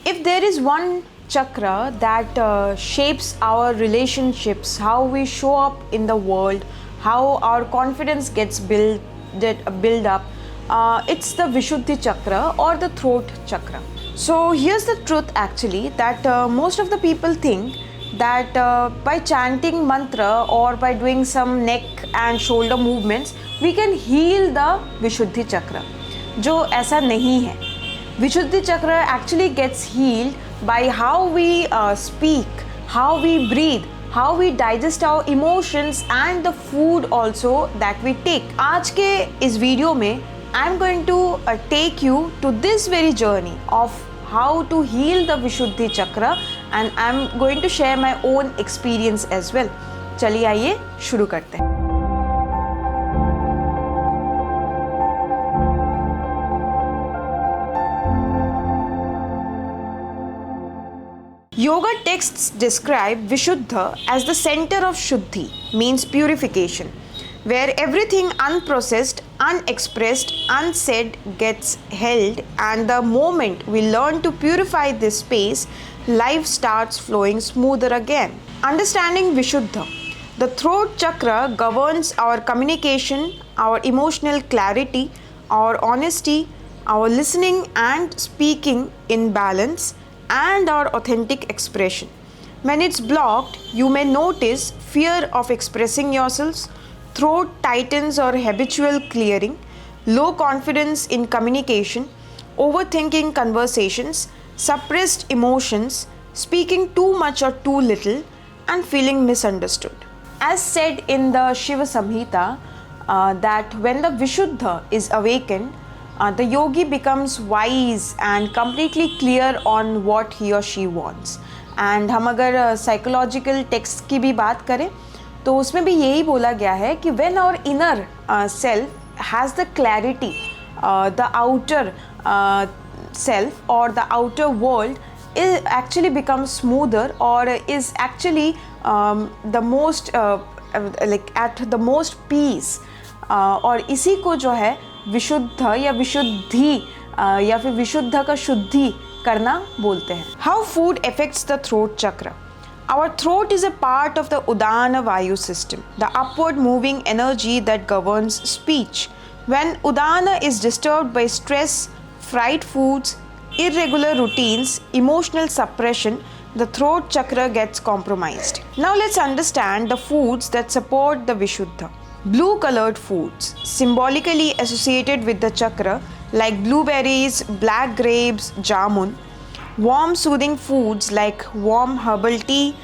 If there is one chakra that shapes our relationships, how we show up in the world, how our confidence gets built up, it's the Vishuddhi chakra or the throat chakra. So here's the truth actually, that most of the people think that by chanting mantra or by doing some neck and shoulder movements we can heal the Vishuddhi chakra. जो ऐसा नहीं है. Vishuddhi chakra actually gets healed by how we speak, how we breathe, how we digest our emotions and the food also that we take. आज के इस video में I am going to take you to this very journey of how to heal the Vishuddhi chakra, and I am going to share my own experience as well. चलिए आइए शुरू करते हैं. Yoga texts describe Vishuddha as the center of Shuddhi, means purification, where everything unprocessed, unexpressed, unsaid gets held, and the moment we learn to purify this space, life starts flowing smoother again. Understanding Vishuddha, the throat chakra governs our communication, our emotional clarity, our honesty, our listening and speaking in balance, and our authentic expression. When it's blocked, you may notice fear of expressing yourselves, throat tightens or habitual clearing, low confidence in communication, overthinking conversations, suppressed emotions, speaking too much or too little, and feeling misunderstood. As said in the Shiva Samhita, that when the Vishuddha is awakened, the yogi becomes wise and completely clear on what he or she wants. And हम अगर psychological text की भी बात करें तो उसमें भी यही बोला गया है कि when our inner self has the clarity, the outer self or the outer world actually becomes smoother or is actually the most like at the most peace. और इसी को जो है विशुद्ध या विशुद्धि या फिर विशुद्ध का शुद्धि करना बोलते हैं. How food affects the throat chakra? Our throat is a part of the Udana Vayu system, the upward moving energy that governs speech. When Udana is disturbed by stress, fried foods, irregular routines, emotional suppression, the throat chakra gets compromised. Now let's understand the foods that support the Vishuddha. Blue colored foods, symbolically associated with the chakra, like blueberries, black grapes, jamun. Warm soothing foods like warm herbal tea,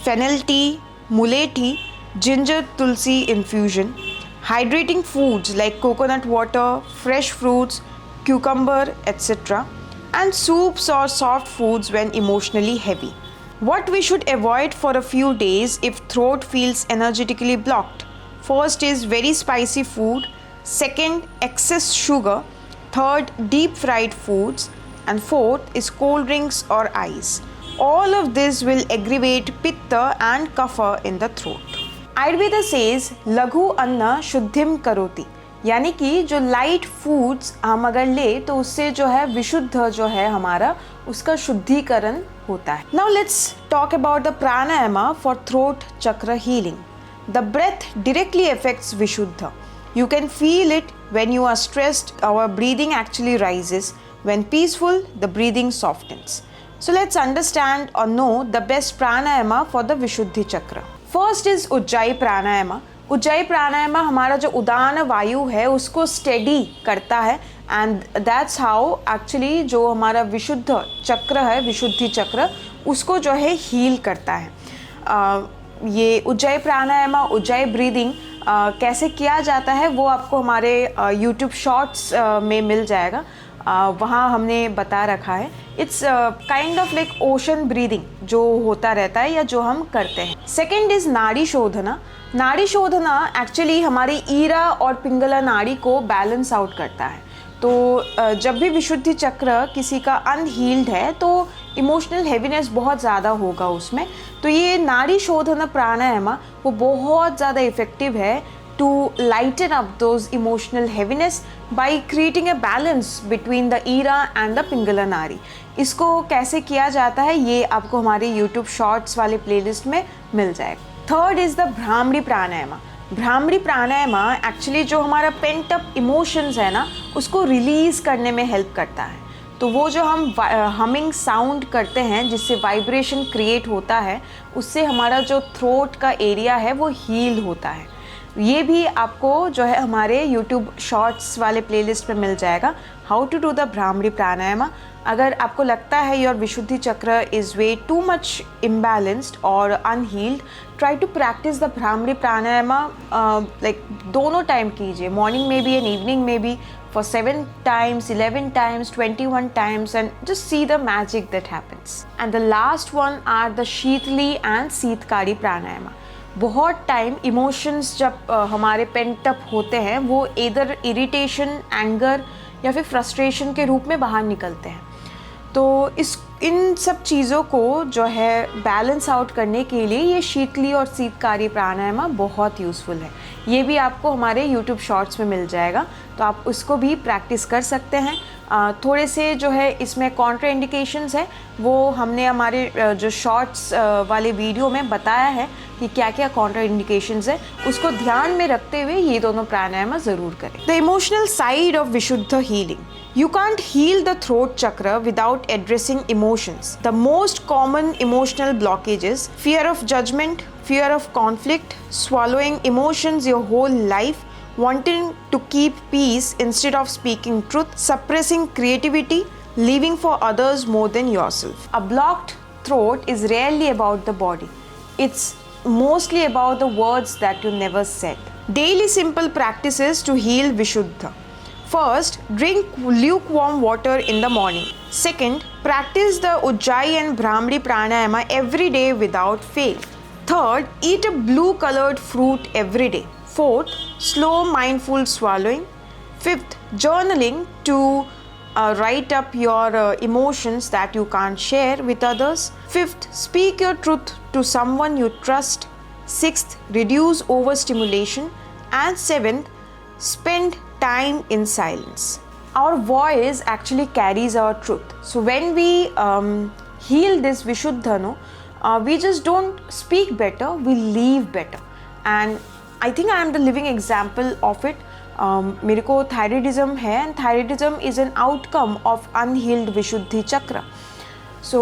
fennel tea, muleti, ginger tulsi infusion. Hydrating foods like coconut water, fresh fruits, cucumber, etc. And soups or soft foods when emotionally heavy. What we should avoid for a few days if throat feels energetically blocked. First is very spicy food, second excess sugar, third deep fried foods, and fourth is cold drinks or ice. All of this will aggravate pitta and kapha in the throat. Ayurveda says laghu anna shuddhim karoti, यानी कि जो light foods हम अगर ले तो उससे जो है विशुद्ध जो है हमारा उसका शुद्धिकरण होता है. Now let's talk about the pranayama for throat chakra healing. The breath directly affects Vishuddha. You can feel it when you are stressed, our breathing actually rises. When peaceful, the breathing softens. So let's understand or know the best pranayama for the Vishuddhi chakra. First is Ujjayi pranayama. Ujjayi pranayama हमारा जो उदान वायु है उसको steady करता है, and that's how actually जो हमारा विशुद्ध चक्र है, विशुद्धि चक्र, उसको जो है heal करता है. ये उज्जाई प्राणायाम, उज्जाई ब्रीदिंग कैसे किया जाता है वो आपको हमारे YouTube शॉर्ट्स में मिल जाएगा. वहाँ हमने बता रखा है. It's kind of like ocean breathing जो होता रहता है या जो हम करते हैं. सेकेंड इज नाड़ी शोधना. नाड़ी शोधना एक्चुअली हमारी ईरा और पिंगला नाड़ी को बैलेंस आउट करता है. तो जब भी विशुद्धि चक्र किसी का अनहील्ड है तो इमोशनल हैवीनेस बहुत ज़्यादा होगा उसमें. तो ये नाड़ी शोधन प्राणायाम वो बहुत ज़्यादा इफ़ेक्टिव है to lighten up those emotional heaviness by creating a balance between the Ira and the Pingala Nari. इसको कैसे किया जाता है ये आपको हमारे YouTube शॉर्ट्स वाले प्लेलिस्ट में मिल जाएगा. Third is the Bhramari pranayama. Bhramari pranayama actually जो हमारा पेंट अप इमोशंस है ना उसको रिलीज़ करने में हेल्प करता है. तो वो जो हम हमिंग साउंड करते हैं जिससे वाइब्रेशन क्रिएट होता है उससे हमारा जो थ्रोट का एरिया है वो हील होता है. ये भी आपको जो है हमारे YouTube शॉर्ट्स वाले प्लेलिस्ट में मिल जाएगा, how to do the Bhramari pranayama. अगर आपको लगता है your Vishuddhi chakra is way too much imbalanced और unhealed, try to practice the Bhramari pranayama. Like दोनों टाइम कीजिए, मॉर्निंग में भी एंड इवनिंग में भी, for 7 times, 11 times, 21 times, and just see the magic that happens. And the last one are the sheetali and Sheetkari प्राणायामा. बहुत time emotions जब हमारे pent up होते हैं वो इधर इरिटेशन, एंगर या फिर फ्रस्ट्रेशन के रूप में बाहर निकलते हैं. तो इन सब चीज़ों को जो है बैलेंस आउट करने के लिए ये शीतली और शीतकारी प्राणायामा बहुत यूज़फुल है. ये भी आपको हमारे YouTube शॉर्ट्स में मिल जाएगा, तो आप उसको भी प्रैक्टिस कर सकते हैं. थोड़े से जो है इसमें कॉन्ट्रा इंडिकेशंस है वो हमने हमारे जो शॉर्ट्स वाले वीडियो में बताया है कि क्या क्या कॉन्ट्रा इंडिकेशंस है, उसको ध्यान में रखते हुए ये दोनों प्राणायाम ज़रूर करें. द इमोशनल साइड ऑफ विशुद्ध healing. You can't heal the throat chakra without addressing emotions. The most common emotional blockages: fear of judgment, fear of conflict, swallowing emotions your whole life, wanting to keep peace instead of speaking truth, suppressing creativity, living for others more than yourself. A blocked throat is rarely about the body. It's mostly about the words that you never said. Daily simple practices to heal Vishuddha. First, drink lukewarm water in the morning. Second, practice the Ujjayi and Bhramari pranayama every day without fail. Third, eat a blue colored fruit every day. Fourth, slow mindful swallowing. Fifth, journaling to write up your emotions that you can't share with others. Fifth, speak your truth to someone you trust. Sixth, reduce overstimulation. And seventh, spend time in silence. Our voice actually carries our truth. So when we heal this Vishuddha, we just don't speak better, we live better. And I think I am the living example of it. मेरे को thyroidism है and thyroidism is an outcome of unhealed विशुद्धि चक्र. So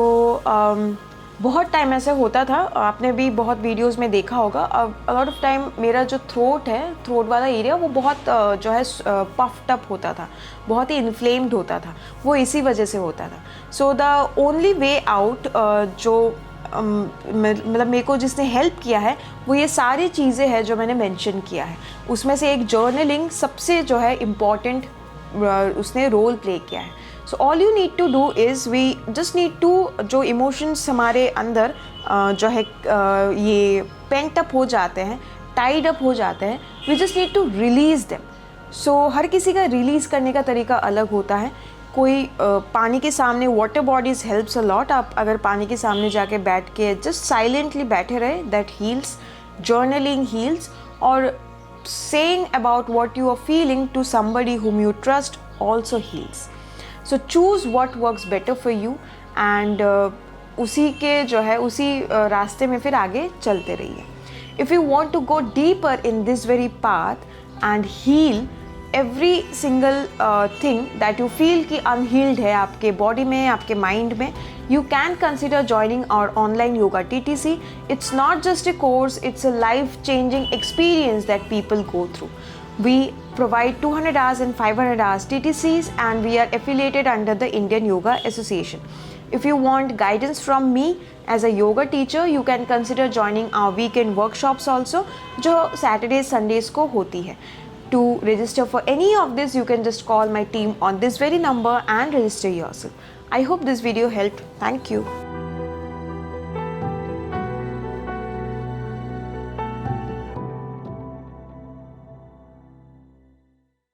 बहुत time ऐसे होता था, आपने भी बहुत वीडियोस में देखा होगा. अ लॉट ऑफ टाइम मेरा जो थ्रोट है, थ्रोट वाला एरिया वो बहुत जो है पफ्ड अप होता था, बहुत ही इन्फ्लेम्ड होता था. वो इसी वजह से होता था. So the only way out जो मतलब मेरे को जिसने हेल्प किया है वो ये सारी चीज़ें हैं जो मैंने मेंशन किया है. उसमें से एक जर्नलिंग सबसे जो है इम्पॉर्टेंट उसने रोल प्ले किया है. So all you need to do is we just need to जो इमोशंस हमारे अंदर जो है ये पेंट अप हो जाते हैं, टाइड अप हो जाते हैं, we just need to release them. So हर किसी का रिलीज़ करने का तरीका अलग होता है. कोई पानी के सामने water bodies helps a lot. आप अगर पानी के सामने जाके बैठ के जस्ट साइलेंटली बैठे रहे, दैट हील्स. Journaling heels. और saying about what you are feeling to somebody whom you trust also heals. So choose what works better for you and उसी के जो है उसी रास्ते में फिर आगे चलते रहिए. If you want to go deeper in this very path and heal every single thing that you feel कि unhealed है आपके body में, आपके mind में, you can consider joining our online yoga TTC. It's not just a course, it's a life-changing experience that people go through. We provide 200 hours and 500 hours TTCs and we are affiliated under the Indian Yoga Association. If you want guidance from me as a yoga teacher, you can consider joining our weekend workshops also, जो Saturdays, Sundays को होती है. To register for any of this, you can just call my team on this very number and register yourself. I hope this video helped. Thank you.